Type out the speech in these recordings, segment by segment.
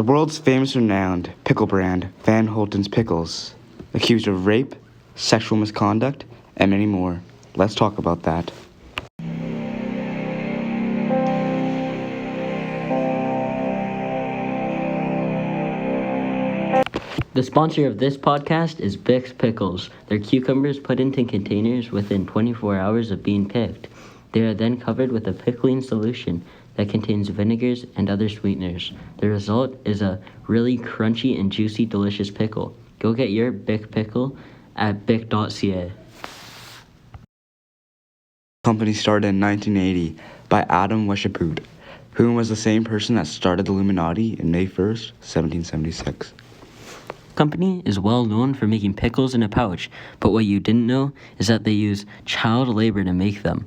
The world's famous renowned pickle brand, Van Holten's Pickles, accused of rape, sexual misconduct, and many more. Let's talk about that. The sponsor of this podcast is Bix Pickles. They're cucumbers put into containers within 24 hours of being picked. They are then covered with a pickling solution that contains vinegars and other sweeteners. The result is a really crunchy and juicy, delicious pickle. Go get your Bic pickle at bic.ca. The company started in 1980 by Adam Weishaupt, who was the same person that started the Illuminati in May 1st, 1776. The company is well known for making pickles in a pouch, but what you didn't know is that they use child labor to make them.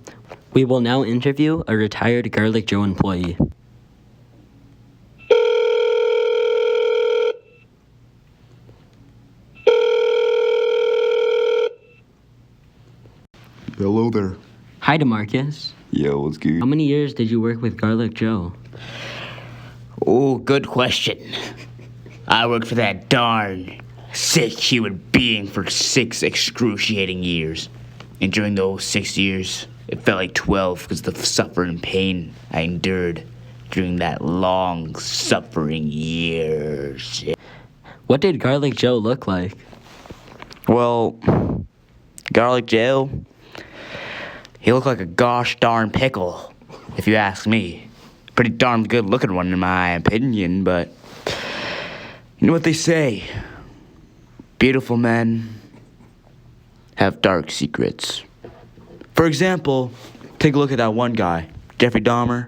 We will now interview a retired Garlic Joe employee. Hello there. Hi, DeMarcus. Yo, what's good? How many years did you work with Garlic Joe? Oh, good question. I worked for that darn sick human being for 6 excruciating years. And during those 6 years, it felt like 12 because of the suffering and pain I endured during that long suffering years. What did Garlic Joe look like? Well, Garlic Joe, he looked like a gosh darn pickle, if you ask me. Pretty darn good looking one in my opinion, but you know what they say? Beautiful men have dark secrets. For example, take a look at that one guy, Jeffrey Dahmer.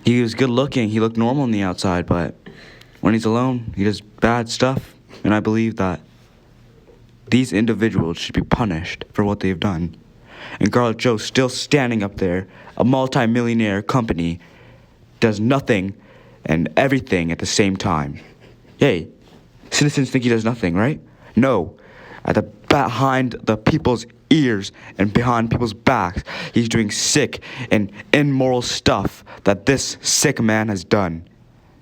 He was good looking, he looked normal on the outside, but when he's alone, he does bad stuff. And I believe that these individuals should be punished for what they've done. And Garlic Joe's still standing up there, a multi-millionaire company, does nothing and everything at the same time. Hey, citizens think he does nothing, right? No. Behind the people's ears and behind people's backs, he's doing sick and immoral stuff that this sick man has done.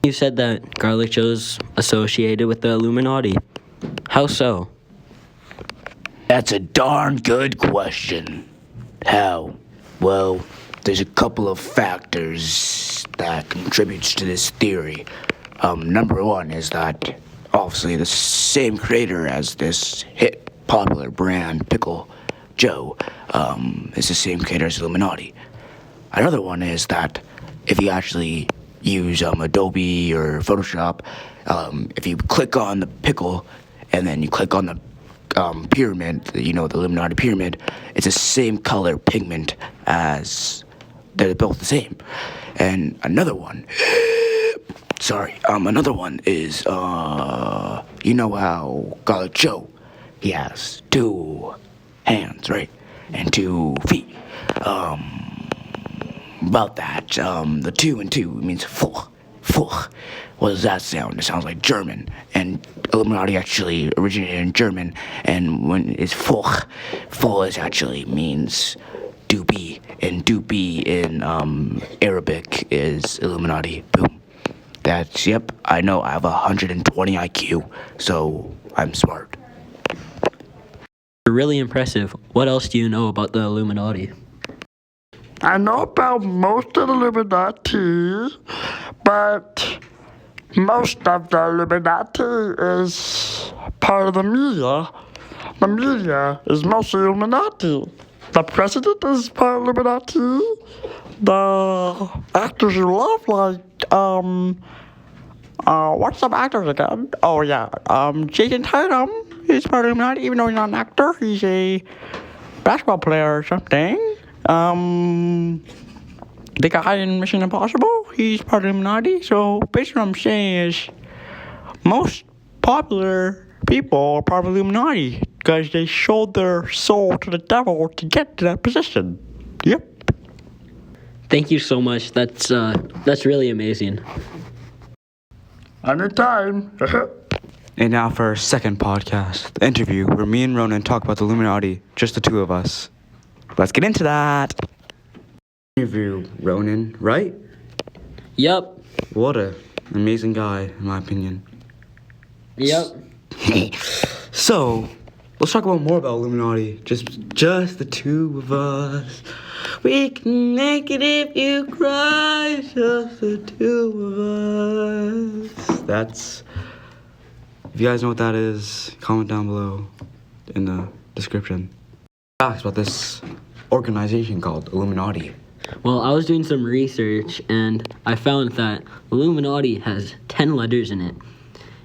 You said that Garlic Joe's associated with the Illuminati. How so? That's a darn good question. How? Well, there's a couple of factors that contributes to this theory. Number one is that obviously the same creator as this hit popular brand Pickle Joe is the same creator as Illuminati. Another one is that if you actually use Adobe or Photoshop, if you click on the pickle and then you click on the pyramid, the Illuminati pyramid, it's the same color pigment as they're both the same. And another one is you know how Garlic Joe, he has 2 hands, right, and 2 feet. About that, the 2 and 2 means fuch. What does that sound? It sounds like German, and Illuminati actually originated in German, and when it's fuch is actually means doobie, and doobie in Arabic is Illuminati. Boom. Yep, I know, I have 120 IQ, so I'm smart. You're really impressive. What else do you know about the Illuminati? I know about most of the Illuminati, but most of the Illuminati is part of the media. The media is mostly Illuminati. The president is part of Illuminati. The actors you love, like, what's some actors again? Oh, yeah, Jason Tatum, he's part of Illuminati, even though he's not an actor, he's a basketball player or something. The guy in Mission Impossible, he's part of Illuminati. So basically what I'm saying is most popular people are part of Illuminati because they sold their soul to the devil to get to that position. Yep. Thank you so much. That's really amazing. Anytime. And now for our second podcast, the interview where me and Ronan talk about the Illuminati, just the two of us. Let's get into that. Interview, Ronan, right? Yup. What a Amazing guy, in my opinion. Yep. So, let's talk about more about Illuminati. Just the two of us. We can make it if you cry. Just the two of us. That's. If you guys know what that is, comment down below in the description. Facts about this organization called Illuminati. Well, I was doing some research and I found that Illuminati has 10 letters in it.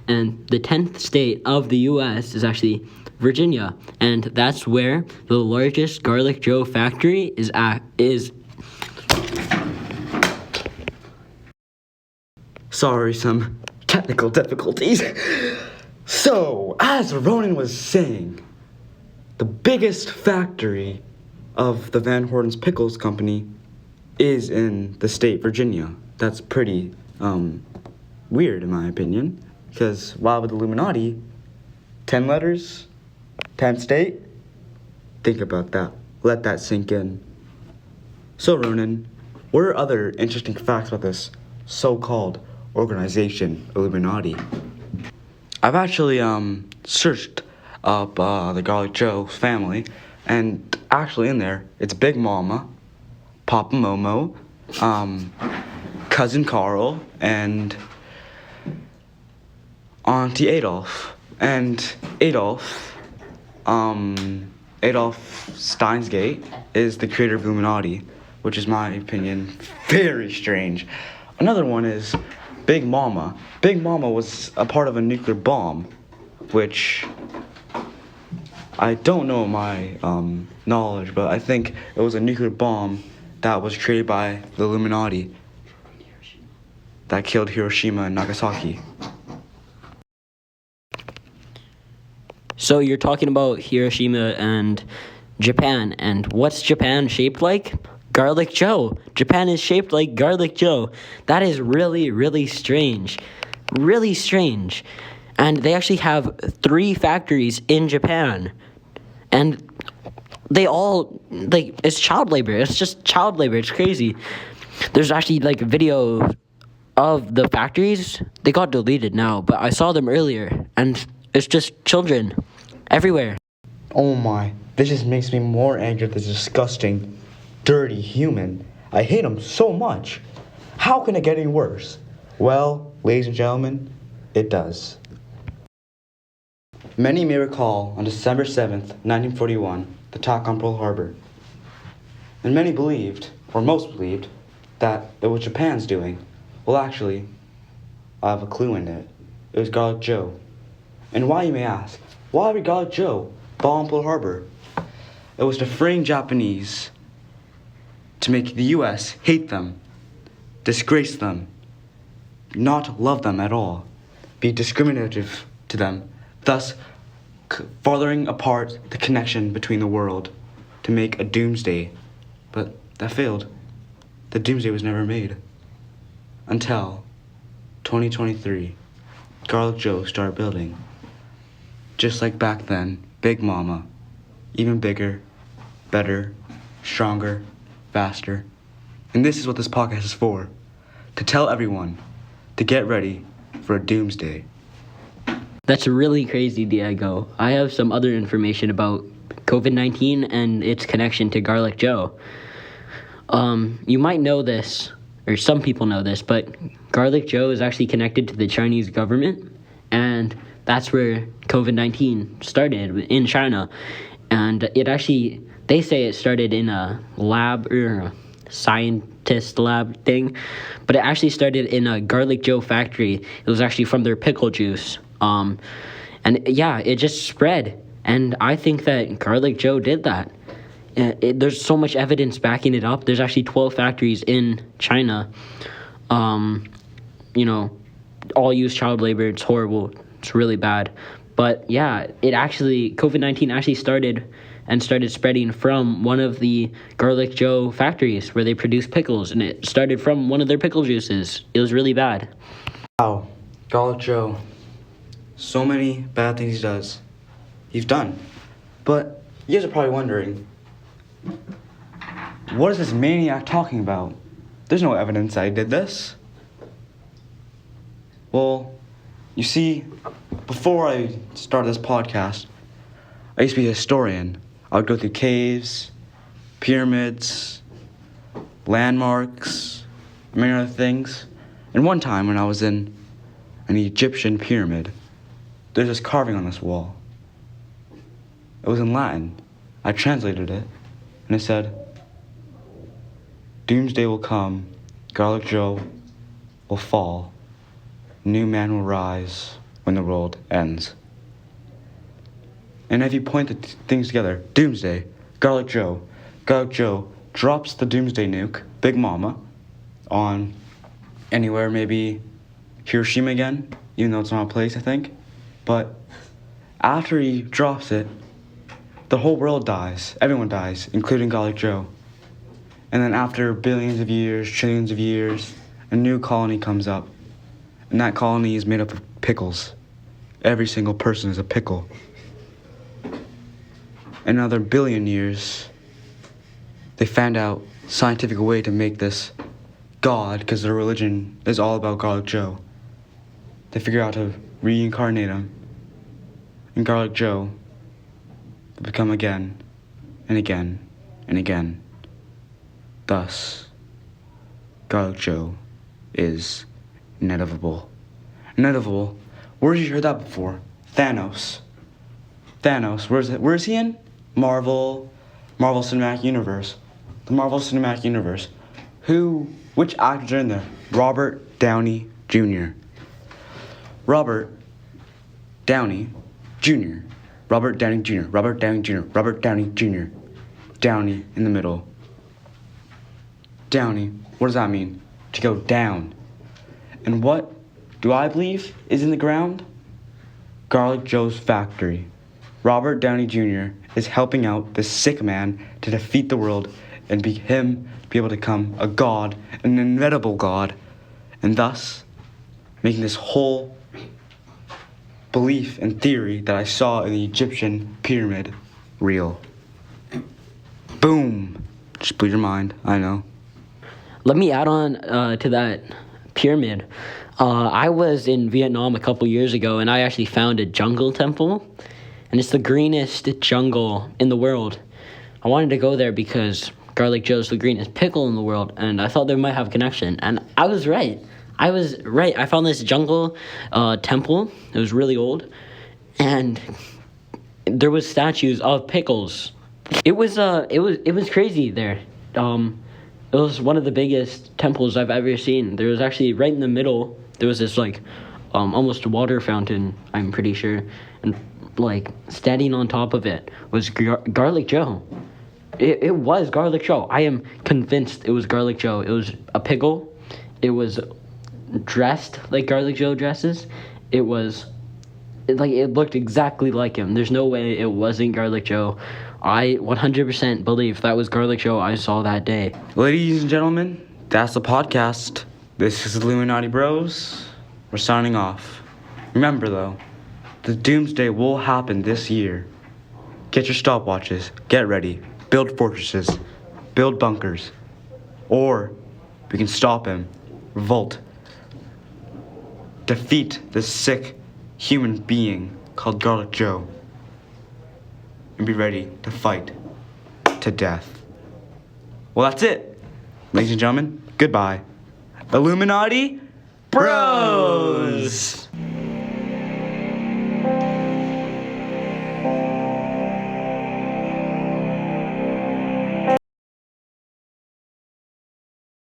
And the 10th state of the U.S. is actually Virginia. And that's where the largest Garlic Joe factory is. Sorry, some technical difficulties. So, as Ronan was saying, the biggest factory of the Van Horten's Pickles Company is in the state Virginia. That's pretty weird in my opinion, because why would the Illuminati, 10 letters, 10 state? Think about that. Let that sink in. So Ronan, what are other interesting facts about this so-called organization, Illuminati? I've actually searched up the Garlic Joe family, and actually in there, it's Big Mama, Papa Momo, Cousin Carl, and Auntie Adolf. And Adolf Steinsgate is the creator of Illuminati, which is, my opinion, very strange. Another one is Big Mama. Big Mama was a part of a nuclear bomb, which I don't know my knowledge, but I think it was a nuclear bomb that was created by the Illuminati that killed Hiroshima and Nagasaki. So you're talking about Hiroshima and Japan, and what's Japan shaped like? Garlic Joe. Japan is shaped like Garlic Joe. That is really, really strange. Really strange. And they actually have 3 factories in Japan. And they all, like, it's child labor. It's just child labor. It's crazy. There's actually, like, a video of the factories. They got deleted now, but I saw them earlier. And it's just children everywhere. Oh my, this just makes me more angry at this disgusting, dirty human. I hate him so much. How can it get any worse? Well, ladies and gentlemen, it does. Many may recall on December 7th, 1941, the attack on Pearl Harbor. And many believed, or most believed, that it was Japan's doing. Well, actually, I have a clue in it. It was Garlic Joe. And why, you may ask? Why would Garlic Joe bomb Pearl Harbor? It was to frame Japanese, to make the U.S. hate them, disgrace them, not love them at all, be discriminative to them, thus farthering apart the connection between the world to make a doomsday. But that failed. The doomsday was never made. Until 2023, Garlic Joe started building. Just like back then, Big Mama, even bigger, better, stronger, faster. And this is what this podcast is for, to tell everyone to get ready for a doomsday. That's really crazy, Diego. I have some other information about COVID-19 and its connection to Garlic Joe. You might know this, or some people know this, but Garlic Joe is actually connected to the Chinese government, and that's where COVID-19 started, in China. And it actually, they say it started in a lab, or a scientist lab thing, but it actually started in a Garlic Joe factory. It was actually from their pickle juice. And yeah, it just spread. And I think that Garlic Joe did that. There's so much evidence backing it up. There's actually 12 factories in China. All use child labor. It's horrible. It's really bad. But yeah, COVID-19 actually started spreading from one of the Garlic Joe factories where they produce pickles, and it started from one of their pickle juices. It was really bad. Wow, Garlic Joe. So many bad things he's done. But you guys are probably wondering, what is this maniac talking about? There's no evidence I did this. Well, you see, before I started this podcast, I used to be a historian. I would go through caves, pyramids, landmarks, many other things. And one time when I was in an Egyptian pyramid, there's this carving on this wall. It was in Latin. I translated it, and it said, "Doomsday will come, Garlic Joe will fall, new man will rise when the world ends." And if you point the things together, Doomsday, Garlic Joe drops the Doomsday nuke, Big Mama, on anywhere, maybe Hiroshima again, even though it's not a place, I think. But after he drops it, the whole world dies. Everyone dies, including Garlic Joe. And then after billions of years, trillions of years, a new colony comes up. And that colony is made up of pickles. Every single person is a pickle. Another billion years, they found out scientific way to make this God, because their religion is all about Garlic Joe. They figure out how to reincarnate him, and Garlic Joe will become again and again and again. Thus, Garlic Joe is inedible. Inedible. Where have you heard that before? Thanos. Where is he in? Marvel Cinematic Universe. The Marvel Cinematic Universe. Which actors are in there? Robert Downey Jr. Robert Downey Jr. Downey in the middle. Downey, what does that mean? To go down. And what do I believe is in the ground? Garlic Joe's factory. Robert Downey Jr. is helping out this sick man to defeat the world and be able to become a god, an inevitable god, and thus making this whole belief and theory that I saw in the Egyptian pyramid real. Boom! Just blew your mind, I know. Let me add on to that pyramid. I was in Vietnam a couple years ago, and I actually found a jungle temple, and it's the greenest jungle in the world. I wanted to go there because Garlic Joe's the greenest pickle in the world, and I thought they might have a connection, and I was right. I found this jungle temple. It was really old, and there was statues of pickles. It was crazy there. It was one of the biggest temples I've ever seen. There was actually right in the middle, there was this almost water fountain, I'm pretty sure, and standing on top of it was Garlic Joe. It was Garlic Joe. I am convinced it was Garlic Joe. It was a pickle. It was dressed like Garlic Joe dresses. It looked exactly like him. There's no way it wasn't Garlic Joe. I 100% believe that was Garlic Joe I saw that day. Ladies and gentlemen, that's the podcast. This is Illuminati Bros. We're signing off. Remember though, the doomsday will happen this year. Get your stopwatches. Get ready. Build fortresses. Build bunkers. Or we can stop him. Revolt. Defeat this sick human being called Garlic Joe. And be ready to fight to death. Well, that's it. Ladies and gentlemen, goodbye. Illuminati Bros!